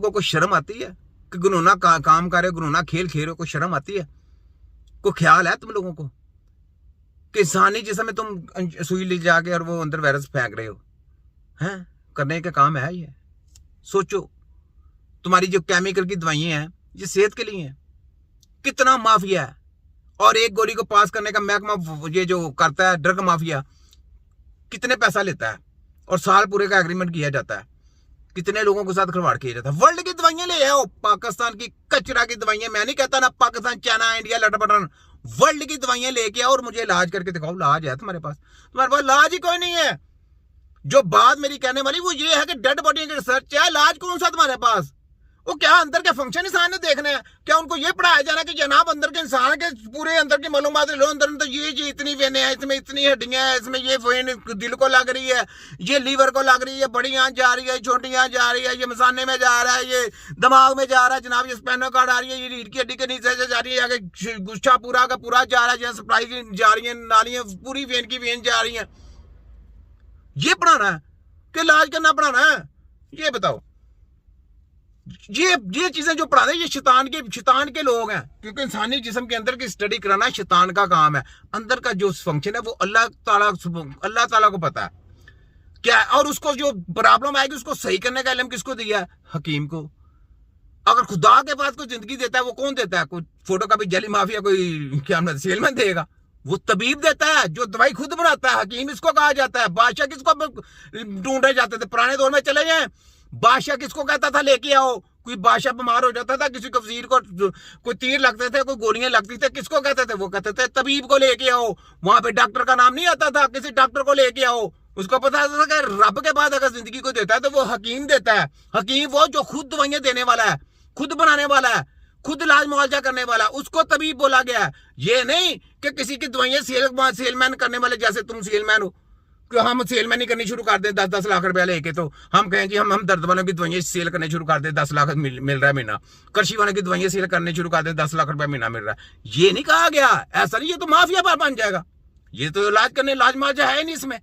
लोगों को शर्म आती है कि गुनूना काम कर रहे हो, गुनूना खेल खेल रहे हो? को शर्म आती है? को ख्याल है तुम लोगों को कि इंसानी जिस्म में तुम सुई ले जाके और वो अंदर वायरस फेंक रहे हो? हैं, करने का काम है ये? सोचो, तुम्हारी जो केमिकल की दवाइयां हैं ये सेहत के लिए हैं। कितना माफिया है, और एक गोली को पास करने का महकमा ये जो करता है ड्रग माफिया, कितने पैसा लेता है और साल पूरे का एग्रीमेंट किया जाता है, कितने लोगों के साथ खिलवाड़ किया जाता है। वर्ल्ड की दवाइयां ले आओ, पाकिस्तान की कचरा की दवाइयां, मैं नहीं कहता ना पाकिस्तान, चाइना, इंडिया, लटपटन, वर्ल्ड की दवाइयां लेके आओ और मुझे इलाज करके दिखाओ। इलाज है तुम्हारे पास? तुम्हारे पास इलाज ही कोई नहीं है। जो बात मेरी कहने वाली वो ये है कि डेड बॉडी की रिसर्च है, इलाज कौन सा तुम्हारे पास? वो क्या अंदर के फंक्शन इंसान ने देखने हैं? क्या उनको ये पढ़ाया जाना कि जनाब अंदर के इंसान के पूरे अंदर की मालूमात लो, अंदर तो ये इतनी वेनें हैं, इसमें इतनी हड्डियां हैं, इसमें ये वेन दिल को लग रही है, ये लीवर को लग रही है, बड़ी आंच जा रही है, छोटी आंच जा रही है, ये मसाने में जा रहा है, ये दिमाग में जा रहा है जनाब, ये स्पेनो कार्ड आ रही है, ये रीढ़ की हड्डी के नीचे से जा रही है, आगे गुच्छा पूरा का पूरा जा रहा है, जहाँ सप्लाई जा रही है, नालियां पूरी वेन की वेन जा रही है। ये पढ़ाना है कि इलाज करना पढ़ाना है? ये बताओ। ये चीजें जो पढ़ा रहे ये शैतान के लोग हैं, क्योंकि इंसानी जिस्म के अंदर की स्टडी कराना शैतान का काम है। अंदर का जो फंक्शन है वो अल्लाह ताला को पता है क्या है, और उसको जो प्रॉब्लम आएगी उसको सही करने का इल्म किसको दिया है? हकीम को। अगर खुदा के पास कोई जिंदगी देता है वो कौन देता है? कोई फोटो का भी जली माफिया कोई क्या सेलमैन देगा? वो तबीब देता है जो दवाई खुद बनाता है। हकीम इसको कहा जाता है। बादशाह किसको ढूंढे जाते थे? पुराने दौर में चले जाए, बादशाह किसको कहता था लेके आओ? कोई बादशाह बीमार हो जाता था, किसी वजीर को कोई तीर लगते थे, कोई गोलियां लगती थे, किसको कहते थे? वो कहते थे तबीब को लेके आओ। वहां पे डॉक्टर का नाम नहीं आता था, किसी डॉक्टर को लेके आओ। उसको पता था कि रब के बाद अगर जिंदगी को देता है तो वो हकीम देता है। हकीम वो जो खुद दवाइयां देने वाला है, खुद बनाने वाला है, खुद इलाज मुआवजा करने वाला, उसको तबीब बोला गया है। ये नहीं कि किसी की दवाइयां सेलमैन करने वाले, जैसे तुम सेलमैन हो कि हम सेलमैन करनी शुरू कर दें 10-10 लाख रुपया लेके, तो हम कहें जी हम दर्द वालों की दवाइयां सेल करने शुरू कर दें, 10 लाख मिल रहा है महीना। कृषि वालों की दवाइयां सेल करने शुरू कर दें, 10 लाख रुपया महीना मिल रहा है। ये नहीं कहा गया, ऐसा नहीं, ये तो माफिया पर बन जाएगा। ये तो इलाज करने इलाज मुआवजा है नहीं इसमें।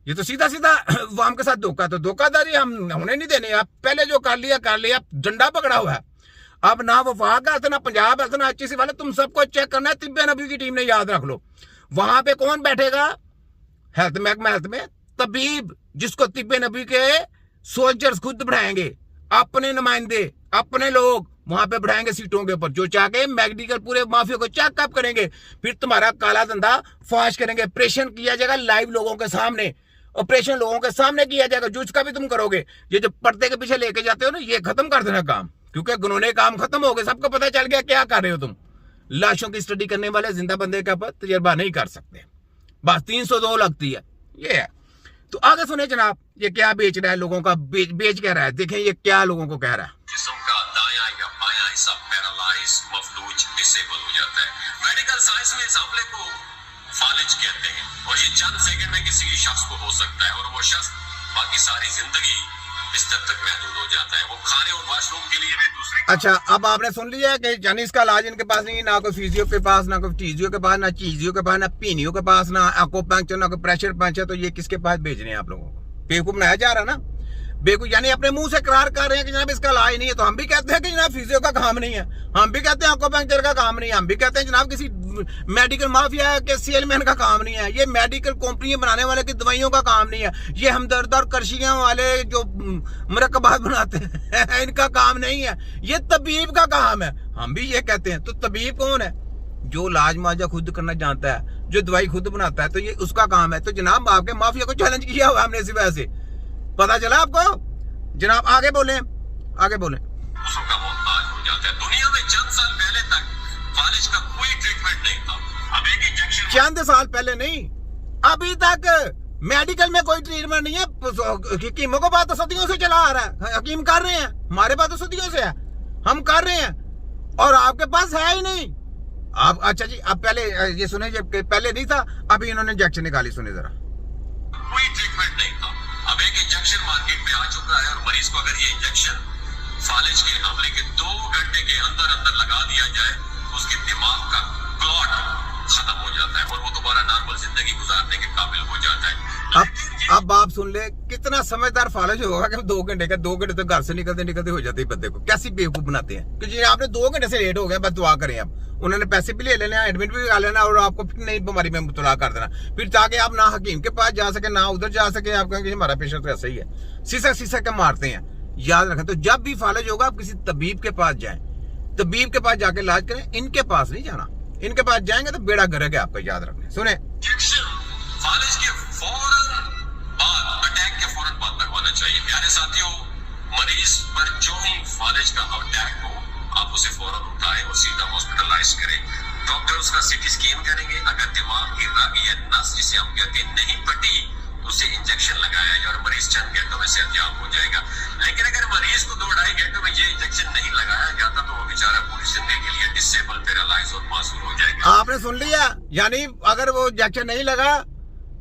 ये तो सीधा सीधा वाम के साथ धोखा, तो धोखाधड़ी हम होने नहीं देने। आप पहले जो कर लिया, डंडा पकड़ा हुआ है। अब ना वफाक है ना पंजाब है ना HC वाले, तुम सबको चेक करना है। तिब्बे नबी की टीम ने, याद रख लो। वहां पे कौन बैठेगा? हेल्थ में तबीब, जिसको तिब्बे नबी के सोल्जर्स खुद बढ़ाएंगे, अपने नुमाइंदे, अपने लोग वहां पे बढ़ाएंगे सीटों के ऊपर, जो चाहे मेडिकल पूरे माफिया को चेकअप करेंगे, फिर तुम्हारा काला धंधा फाश करेंगे। ऑपरेशन किया जाएगा लाइव लोगों के सामने, ऑपरेशन लोगों के सामने किया जाएगा, जो इसका भी तुम करोगे। ये जो पर्दे के पीछे लेके जाते हो ना, ये खत्म कर देना काम, क्योंकि गुनूने काम खत्म हो गए। सबको पता चल गया क्या कर रहे हो तुम। लाशों की स्टडी करने वाले जिंदा बंदे का तजर्बा नहीं कर सकते। बस 302 लगती है। ये है। तो आगे सुने जनाब, ये क्या बेच रहा है लोगों का, बेच कह रहा है। देखें ये क्या लोगों को कह रहा है। जिस्म का दायां या बायां हिस्सा पैरालाइज, मफलूज, डिसेबल हो जाता है। मेडिकल साइंस में इस हमले को फालिज कहते हैं, और ये चंद सेकंड में किसी भी शख्स को हो सकता है, और वो शख्स बाकी सारी जिंदगी बिस्तर तक महदूद हो जाता है। वो खाने और वॉशरूम के लिए भी दूसरे। अच्छा, अब आपने सुन लिया है कि यानी इसका इलाज इनके पास नहीं, ना कोई फिजियो के पास, ना कोई टीजियो के पास, ना चीजियो के पास, ना पीनियो के पास, ना एक्यूपंक्चर, ना कोई प्रेशर पंचर। तो ये किसके पास भेज रहे हैं आप लोगों को? बेवकूफ बनाया जा रहा ना, बेवकूफ। यानी अपने मुंह से करार कर रहे हैं कि जनाब इसका इलाज नहीं है। तो हम भी कहते हैं कि जनाब फिजियो का काम नहीं है, हम भी कहते हैं एक्यूपंक्चर का काम नहीं है, हम भी कहते हैं जनाब किसी मेडिकल माफिया के सेलमैन का काम नहीं है, ये मेडिकल कंपनी बनाने वाले की दवाइयों का काम नहीं है, ये हमदर्द और कर्शियां वाले जो मुरक्कबात बनाते हैं इनका काम नहीं है, ये तबीब का काम है। हम भी ये कहते हैं। तो तबीब कौन है? जो इलाज मुआवजा खुद करना जानता है, जो दवाई खुद बनाता है, तो ये उसका काम है। तो जनाब आपके माफिया को चैलेंज किया हुआ हमने इसी वजह से, पता चला आपको? जनाब आगे बोले, आगे बोले। दुनिया में चंद साल पहले तक फालिज का कोई ट्रीटमेंट नहीं था। अब एक इंजेक्शन, चंद साल पहले नहीं, अभी तक मेडिकल में कोई ट्रीटमेंट नहीं है। हकीमों को बात तो सदियों से चला आ रहा है, हकीम कर रहे हैं, हमारे पास तो सदियों से है, हम कर रहे हैं, और आपके पास है ही नहीं। आप अच्छा जी, अब पहले ये सुने, जब पहले नहीं था, अभी इन्होंने इंजेक्शन निकाली, सुने जरा। कोई ट्रीटमेंट नहीं था। अब एक इंजेक्शन मार्केट में आ चुका है, और मरीज को अगर ये इंजेक्शन फालिज के हमले के 2 घंटे के अंदर अंदर लगा दिया जाए, उसके दिमाग का क्लॉट खत्म हो जाता है और वो दोबारा नॉर्मल जिंदगी गुजारने के काबिल हो जाता है। अब आप सुन ले, कितना समझदार फालिज होगा कि 2 घंटे का 2 घंटे तो घर से निकलते हो जाते बंदे को कैसी बेवकूफ बनाते हैं कि जी आपने 2 घंटे से लेट हो गया, बस दुआ करें। अब उन्होंने पैसे भी ले लेना, एडमिट भी लगा लेना और आपको फिर नई बीमारी में मुब्तला कर देना, फिर ताकि आप ना हकीम के पास जा सके ना उधर जा सके। आप कहेंगे हमारा पेशेंट तो ऐसा ही है, सीसा के मारते हैं। याद रखें, तो जब भी फालिज होगा आप किसी तबीब के पास जाएं, तबीब के पास जाके इलाज करें, इनके पास नहीं जाना। इनके पास जाएंगे तो बेड़ा गर्क है आपका, याद रखें। सुने, फालिज के फौरन बाद, अटैक के फौरन बाद लगवाना चाहिए। प्यारे साथियों, मरीज पर जो ही फालिज का अटैक हो, आप उसे फौरन उठाएं और सीधा हॉस्पिटलाइज करें। डॉक्टर उसका सीटी स्कैन करेंगे। अगर दिमाग की रग या नस, जिसे हम कहते हैं, नहीं फटी, उसे इंजेक्शन लगाया जाए और मरीज चंद घंटों में सेहतयाब हो जाएगा। लेकिन अगर मरीज को 2-2.5 घंटों में ये इंजेक्शन नहीं लगाया जाता तो वो बेचारा पूरी जिंदगी के लिए डिसेबल, पैरालाइज और मासूम हो जाएगा। आपने सुन लिया, यानी अगर वो इंजेक्शन नहीं लगा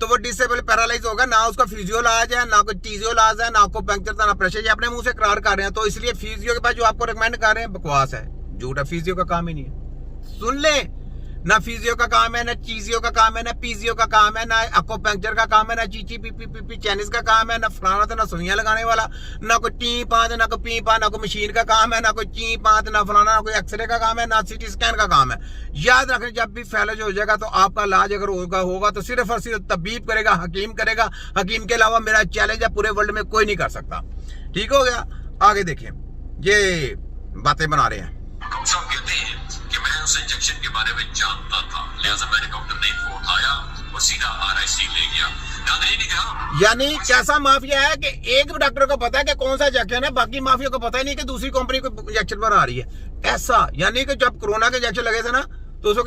तो वो डिसेबल पैरालाइज होगा, ना उसका फिजियो इलाज है, ना कोई टीजियो इलाज है, ना को पंक्चर था, ना प्रेशर। ये अपने मुंह से करार कर रहे हैं, तो इसलिए फिजियो के पास जो आपको रिकमेंड कर रहे हैं बकवास है, झूठ है। फिजियो का काम ही नहीं है, सुन ले, ना फिजियो का काम है, ना चीजियो का काम है, ना पीजियो का काम है, ना एक्यूपंक्चर का काम है, ना चीची पी चाइनीज का काम है, ना फलाना था, ना सुइयां लगाने वाला, ना कोई टी पात, ना कोई पी पा, ना कोई मशीन का काम है, ना कोई ची पात, ना फलाना, ना कोई एक्सरे का काम है, ना सीटी स्कैन का काम है। याद रखें, जब भी फैलज हो जाएगा तो आपका इलाज अगर होगा तो सिर्फ और सिर्फ तबीब करेगा, हकीम करेगा। हकीम के अलावा मेरा चैलेंज है, पूरे वर्ल्ड में कोई नहीं कर सकता। ठीक हो गया, आगे देखें, ये बातें बना रहे हैं। डॉक्टर साहब कहते हैं कि मैं उस इंजेक्शन के बारे में जानता था, लिहाजा मैंने डॉक्टर नहीं को उठाया और सीधा RIC ले गया। नादरीन किराम, यानी कैसा माफिया है कि एक डॉक्टर को पता है कि कौन सा इंजेक्शन है, बाकी माफिया को पता ही नहीं कि दूसरी कंपनी को इंजेक्शन पर आ रही है। ऐसा यानी कि जब कोरोना के इंजेक्शन लगे थे ना, तो उसको